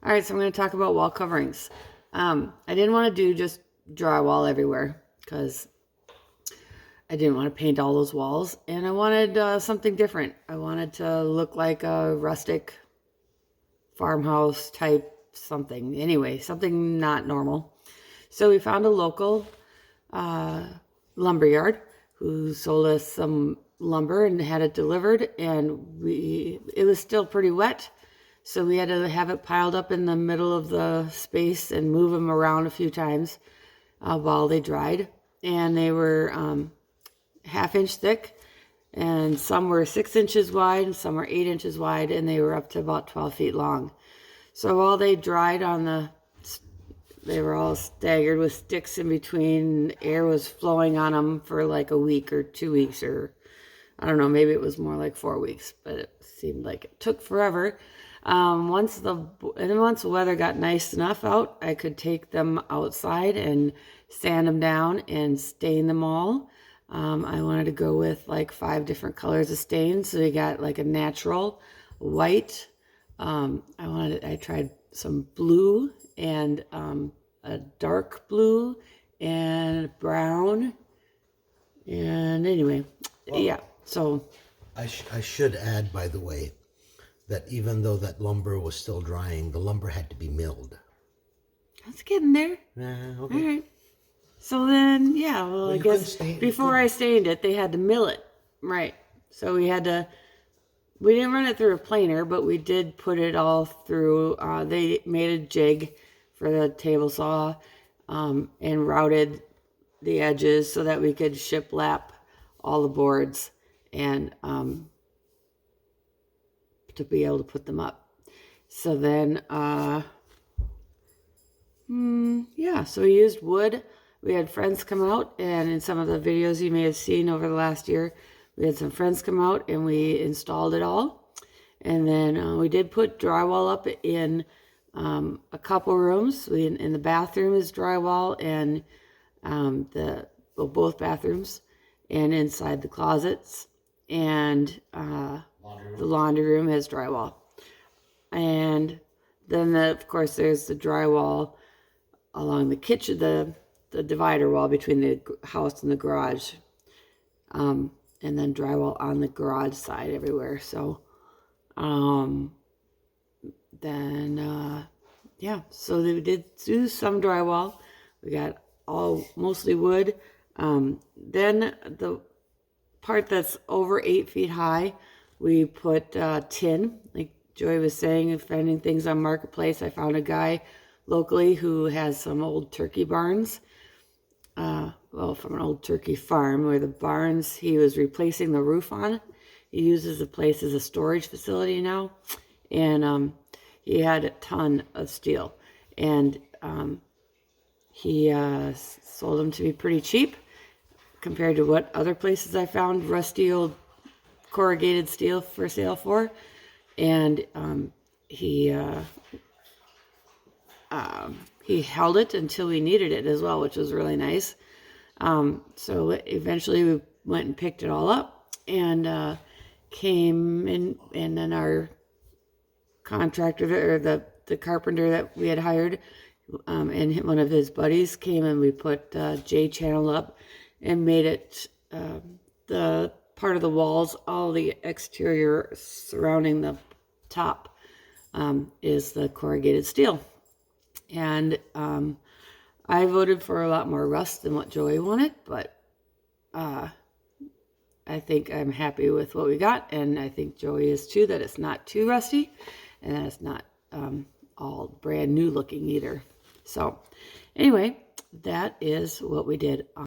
All right, so I'm going to talk about wall coverings. I didn't want to do just drywall everywhere because I didn't want to paint all those walls, and I wanted something different. I wanted to look like a rustic farmhouse type something. Anyway, something not normal. So we found a local lumberyard who sold us some lumber and had it delivered, and it was still pretty wet. So we had to have it piled up in the middle of the space and move them around a few times while they dried. And they were half-inch thick, and some were 6 inches wide, and some were 8 inches wide, and they were up to about 12 feet long. So while they dried they were all staggered with sticks in between. Air was flowing on them for like a week or 2 weeks, or I don't know, maybe it was more like 4 weeks, but it seemed like it took forever. Once the weather got nice enough out, I could take them outside and sand them down and stain them all. I wanted to go with like 5 different colors of stain, so we got like a natural white. I tried some blue and a dark blue and brown. And anyway, yeah. So I should add, by the way, that even though that lumber was still drying, the lumber had to be milled. that's getting there. Okay. All right. So then, yeah, well, I guess before I stained it, they had to mill it. Right. So we didn't run it through a planer, but we did put it all through. They made a jig for the table saw and routed the edges so that we could shiplap all the boards and to be able to put them up. So then, yeah, so we used wood. We had friends come out, and in some of the videos you may have seen over the last year, we had some friends come out and we installed it all. And then we did put drywall up in a couple rooms. In the bathroom is drywall, and both bathrooms, and inside the closets, and the laundry room has drywall. And then, of course, there's the drywall along the kitchen, the divider wall between the house and the garage, and then drywall on the garage side everywhere. So, yeah, so they did do some drywall. We got all mostly wood. Then the part that's over 8 feet high, we put tin. Like Joy was saying, finding things on Marketplace, I found a guy locally who has some old turkey barns. Well, from an old turkey farm where the barns he was replacing the roof on. He uses the place as a storage facility now. And he had a ton of steel. And he sold them to me pretty cheap compared to what other places I found rusty old corrugated steel for sale for. And he held it until we needed it as well, which was really nice. So eventually we went and picked it all up and came in, and then our contractor, or the carpenter that we had hired, and one of his buddies came, and we put J-channel up and made it the part of the walls, all the exterior surrounding the top is the corrugated steel. And I voted for a lot more rust than what Joey wanted, but I think I'm happy with what we got, and I think Joey is too, that it's not too rusty and that it's not all brand new looking either. So anyway, that is what we did on